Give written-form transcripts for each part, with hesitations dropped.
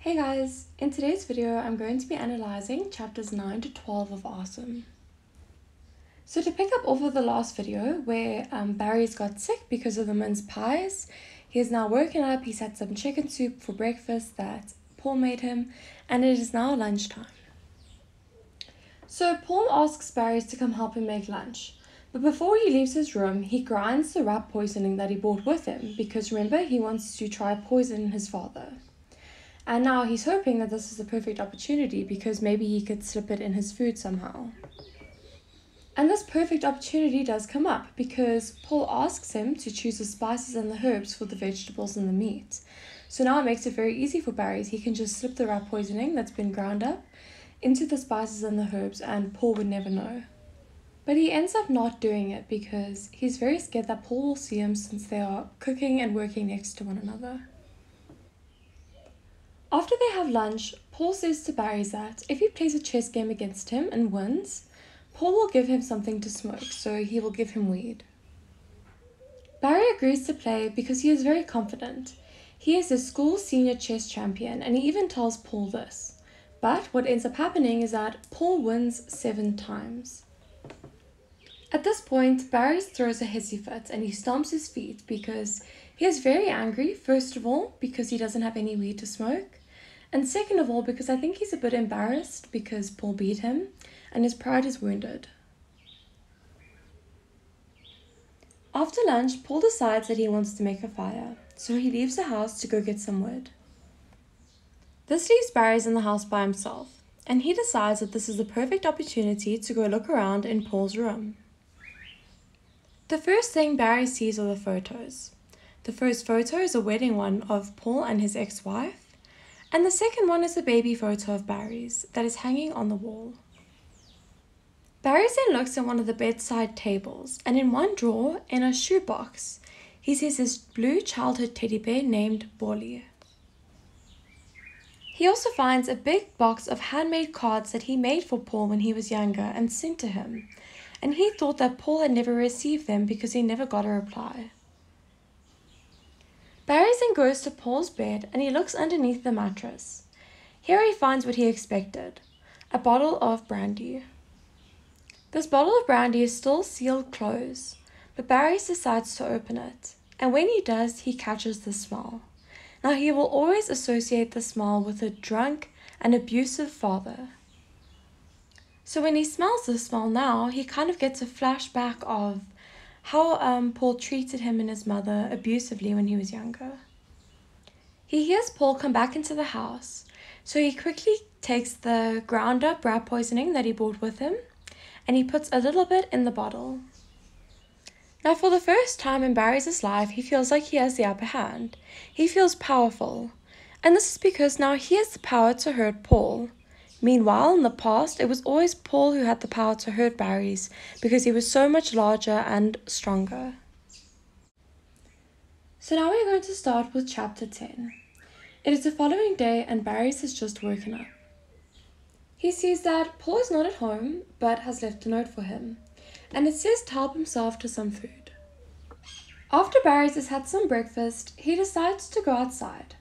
Hey guys, in today's video I'm going to be analysing chapters 9 to 12 of Asem. So to pick up off of the last video where Barry's got sick because of the mince pies, he's now woken up, he's had some chicken soup for breakfast that Paul made him, and it is now lunchtime. So Paul asks Barry to come help him make lunch, but before he leaves his room he grinds the rat poisoning that he brought with him because remember he wants to try poison his father. And now he's hoping that this is the perfect opportunity because maybe he could slip it in his food somehow. And this perfect opportunity does come up because Paul asks him to choose the spices and the herbs for the vegetables and the meat. So now it makes it very easy for Barry. He can just slip the rat poisoning that's been ground up into the spices and the herbs and Paul would never know. But he ends up not doing it because he's very scared that Paul will see him since they are cooking and working next to one another. After they have lunch, Paul says to Barry that if he plays a chess game against him and wins, Paul will give him something to smoke, so he will give him weed. Barry agrees to play because he is very confident. He is the school senior chess champion and he even tells Paul this. But what ends up happening is that Paul wins 7 times. At this point, Barry throws a hissy fit and he stomps his feet because he is very angry, first of all, because he doesn't have any weed to smoke. And second of all, because I think he's a bit embarrassed because Paul beat him and his pride is wounded. After lunch, Paul decides that he wants to make a fire, so he leaves the house to go get some wood. This leaves Barry in the house by himself, and he decides that this is the perfect opportunity to go look around in Paul's room. The first thing Barry sees are the photos. The first photo is a wedding one of Paul and his ex-wife, and the second one is a baby photo of Barry's that is hanging on the wall. Barry then looks at one of the bedside tables, and in one drawer, in a shoebox, he sees his blue childhood teddy bear named Bolly. He also finds a big box of handmade cards that he made for Paul when he was younger and sent to him, and he thought that Paul had never received them because he never got a reply. Barry then goes to Paul's bed and he looks underneath the mattress. Here he finds what he expected, a bottle of brandy. This bottle of brandy is still sealed closed, but Barry decides to open it, and when he does, he catches the smell. Now he will always associate the smell with a drunk and abusive father. So when he smells the smell now, he kind of gets a flashback of how Paul treated him and his mother abusively when he was younger. He hears Paul come back into the house, so he quickly takes the ground up rat poisoning that he brought with him, and he puts a little bit in the bottle. Now for the first time in Barry's life, he feels like he has the upper hand. He feels powerful, and this is because now he has the power to hurt Paul. Meanwhile, in the past, it was always Paul who had the power to hurt Barry's because he was so much larger and stronger. So now we're going to start with chapter 10. It is the following day and Barry's has just woken up. He sees that Paul is not at home but has left a note for him, and it says to help himself to some food. After Barry's has had some breakfast, he decides to go outside,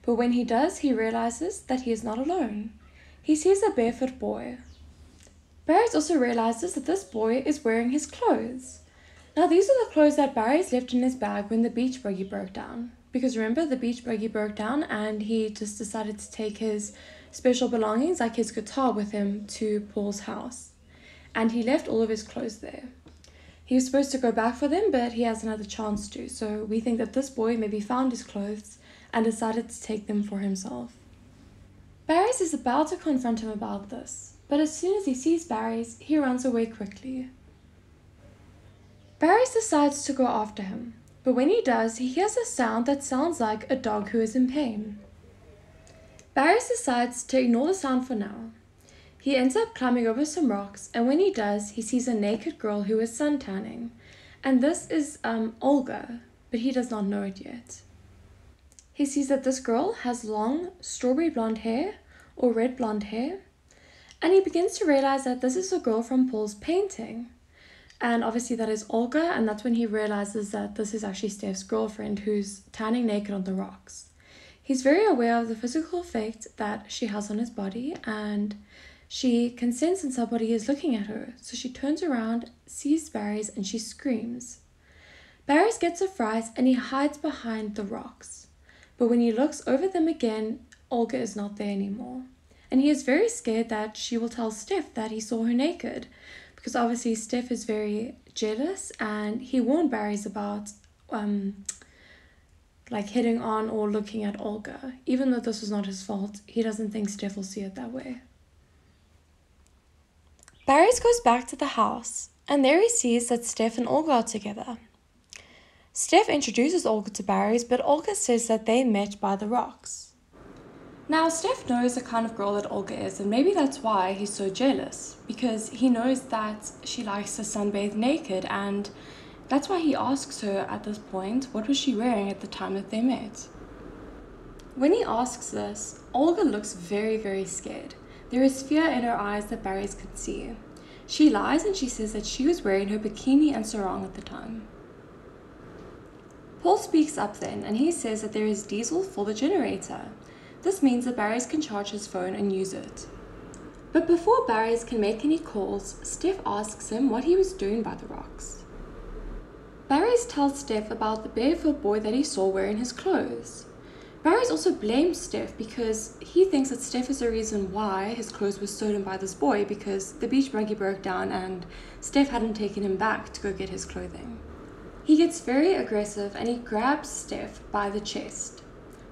but when he does, he realizes that he is not alone. He sees a barefoot boy. Barry also realizes that this boy is wearing his clothes. Now these are the clothes that Barry's left in his bag when the beach buggy broke down. Because remember, the beach buggy broke down and he just decided to take his special belongings like his guitar with him to Paul's house. And he left all of his clothes there. He was supposed to go back for them, but he has another chance to. So we think that this boy maybe found his clothes and decided to take them for himself. Barry's is about to confront him about this, but as soon as he sees Barry's, he runs away quickly. Barry's decides to go after him, but when he does, he hears a sound that sounds like a dog who is in pain. Barry's decides to ignore the sound for now. He ends up climbing over some rocks, and when he does, he sees a naked girl who is suntanning, and this is Olga, but he does not know it yet. He sees that this girl has long strawberry blonde hair or red blonde hair, and he begins to realize that this is a girl from Paul's painting. And obviously that is Olga, and that's when he realizes that this is actually Steph's girlfriend who's tanning naked on the rocks. He's very aware of the physical effect that she has on his body, and she can sense when somebody is looking at her, so she turns around, sees Barry's, and she screams. Barry's gets a fright and he hides behind the rocks. But when he looks over them again, Olga is not there anymore. And he is very scared that she will tell Steph that he saw her naked, because obviously Steph is very jealous, and he warned Barry's about hitting on or looking at Olga. Even though this was not his fault, he doesn't think Steph will see it that way. Barry's goes back to the house, and there he sees that Steph and Olga are together. Steph introduces Olga to Barry's, but Olga says that they met by the rocks. Now, Steph knows the kind of girl that Olga is, and maybe that's why he's so jealous, because he knows that she likes to sunbathe naked, and that's why he asks her at this point what was she wearing at the time that they met. When he asks this, Olga looks very, very scared. There is fear in her eyes that Barry's could see. She lies and she says that she was wearing her bikini and sarong at the time. Paul speaks up then, and he says that there is diesel for the generator. This means that Barry's can charge his phone and use it. But before Barry's can make any calls, Steph asks him what he was doing by the rocks. Barry's tells Steph about the barefoot boy that he saw wearing his clothes. Barry's also blames Steph because he thinks that Steph is the reason why his clothes were stolen by this boy, because the beach buggy broke down and Steph hadn't taken him back to go get his clothing. He gets very aggressive and he grabs Steph by the chest.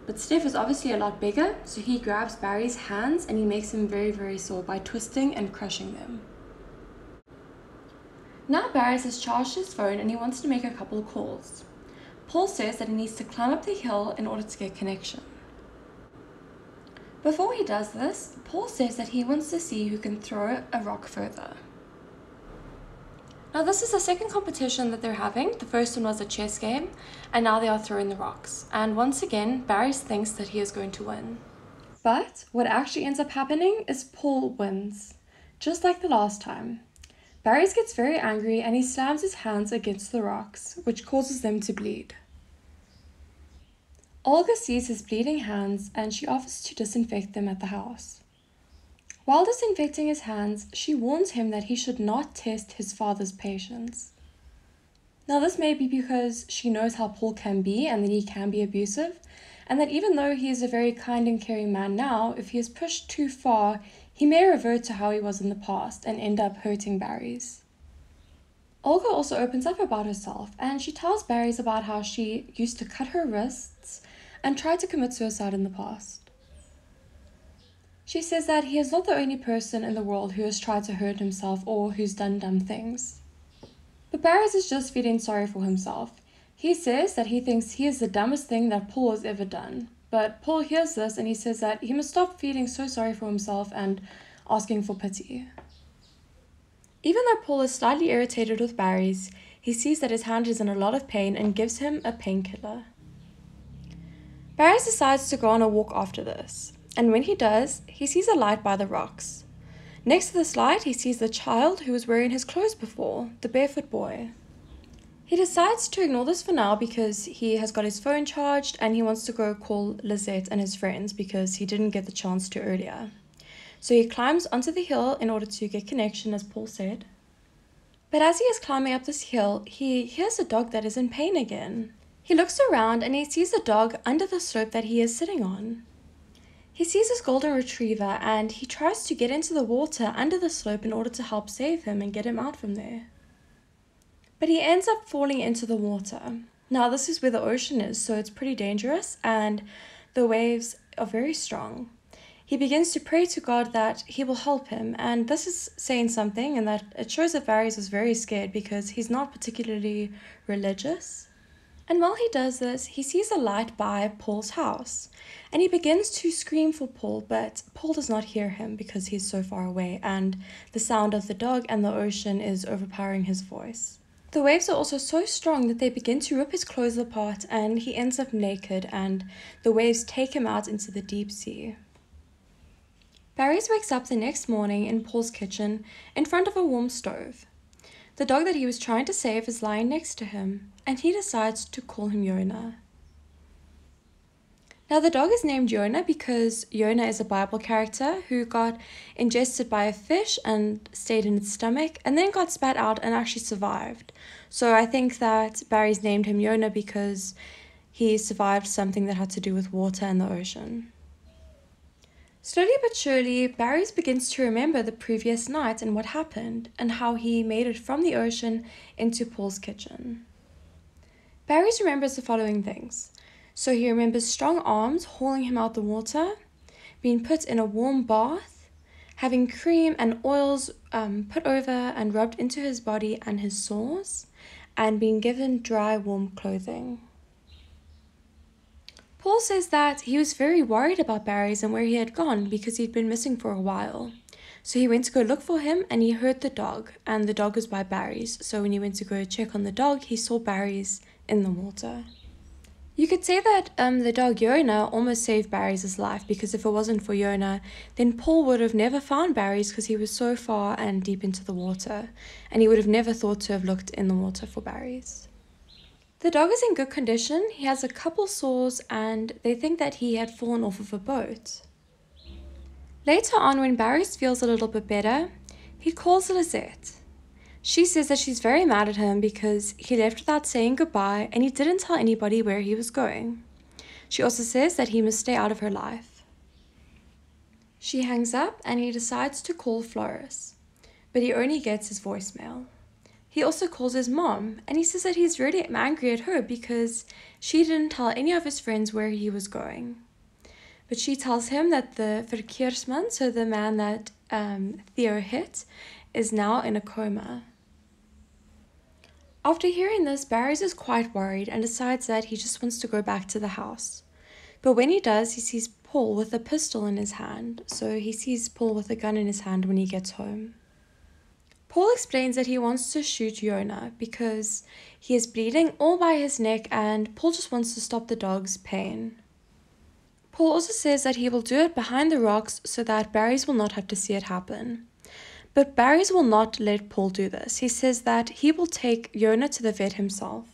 But Steph is obviously a lot bigger, so he grabs Barry's hands and he makes him very, very sore by twisting and crushing them. Now Barry's has charged his phone and he wants to make a couple of calls. Paul says that he needs to climb up the hill in order to get connection. Before he does this, Paul says that he wants to see who can throw a rock further. Now this is the second competition that they're having. The first one was a chess game, and now they are throwing the rocks. And once again, Barry thinks that he is going to win. But what actually ends up happening is Paul wins, just like the last time. Barry gets very angry and he slams his hands against the rocks, which causes them to bleed. Olga sees his bleeding hands and she offers to disinfect them at the house. While disinfecting his hands, she warns him that he should not test his father's patience. Now this may be because she knows how Paul can be and that he can be abusive, and that even though he is a very kind and caring man now, if he is pushed too far, he may revert to how he was in the past and end up hurting Barry's. Olga also opens up about herself, and she tells Barry's about how she used to cut her wrists and tried to commit suicide in the past. She says that he is not the only person in the world who has tried to hurt himself or who's done dumb things. But Barry's is just feeling sorry for himself. He says that he thinks he is the dumbest thing that Paul has ever done. But Paul hears this and he says that he must stop feeling so sorry for himself and asking for pity. Even though Paul is slightly irritated with Barry's, he sees that his hand is in a lot of pain and gives him a painkiller. Barry's decides to go on a walk after this, and when he does, he sees a light by the rocks. Next to this light, he sees the child who was wearing his clothes before, the barefoot boy. He decides to ignore this for now because he has got his phone charged and he wants to go call Lizette and his friends because he didn't get the chance to earlier. So he climbs onto the hill in order to get connection, as Paul said. But as he is climbing up this hill, he hears a dog that is in pain again. He looks around and he sees the dog under the slope that he is sitting on. He sees his golden retriever and he tries to get into the water under the slope in order to help save him and get him out from there. But he ends up falling into the water. Now this is where the ocean is, so it's pretty dangerous and the waves are very strong. He begins to pray to God that he will help him, and this is saying something, and that it shows that Varys is very scared because he's not particularly religious. And while he does this, he sees a light by Paul's house, and he begins to scream for Paul, but Paul does not hear him because he's so far away, and the sound of the dog and the ocean is overpowering his voice. The waves are also so strong that they begin to rip his clothes apart, and he ends up naked, and the waves take him out into the deep sea. Barrys wakes up the next morning in Paul's kitchen in front of a warm stove. The dog that he was trying to save is lying next to him, and he decides to call him Yona. Now, the dog is named Jonah because Jonah is a Bible character who got ingested by a fish and stayed in its stomach and then got spat out and actually survived. So I think that Barry's named him Jonah because he survived something that had to do with water and the ocean. Slowly but surely, Barry's begins to remember the previous night and what happened and how he made it from the ocean into Paul's kitchen. Barry's remembers the following things. So he remembers strong arms hauling him out the water, being put in a warm bath, having cream and oils put over and rubbed into his body and his sores, and being given dry, warm clothing. Paul says that he was very worried about Barry's and where he had gone because he'd been missing for a while. So he went to go look for him and he heard the dog, and the dog was by Barry's. So when he went to go check on the dog, he saw Barry's in the water. You could say that the dog Jonah almost saved Barry's life, because if it wasn't for Jonah, then Paul would have never found Barry's because he was so far and deep into the water, and he would have never thought to have looked in the water for Barry's. The dog is in good condition. He has a couple sores and they think that he had fallen off of a boat. Later on, when Barry's feels a little bit better, he calls Lisette. She says that she's very mad at him because he left without saying goodbye and he didn't tell anybody where he was going. She also says that he must stay out of her life. She hangs up and he decides to call Floris, but he only gets his voicemail. He also calls his mom and he says that he's really angry at her because she didn't tell any of his friends where he was going. But she tells him that the verkeersman, so the man that Theo hit, is now in a coma. After hearing this, Barry's is quite worried and decides that he just wants to go back to the house. But when he does, he sees Paul with a pistol in his hand, so he sees Paul with a gun in his hand when he gets home. Paul explains that he wants to shoot Jonah because he is bleeding all by his neck and Paul just wants to stop the dog's pain. Paul also says that he will do it behind the rocks so that Barry's will not have to see it happen. But Barry's will not let Paul do this. He says that he will take Jonah to the vet himself.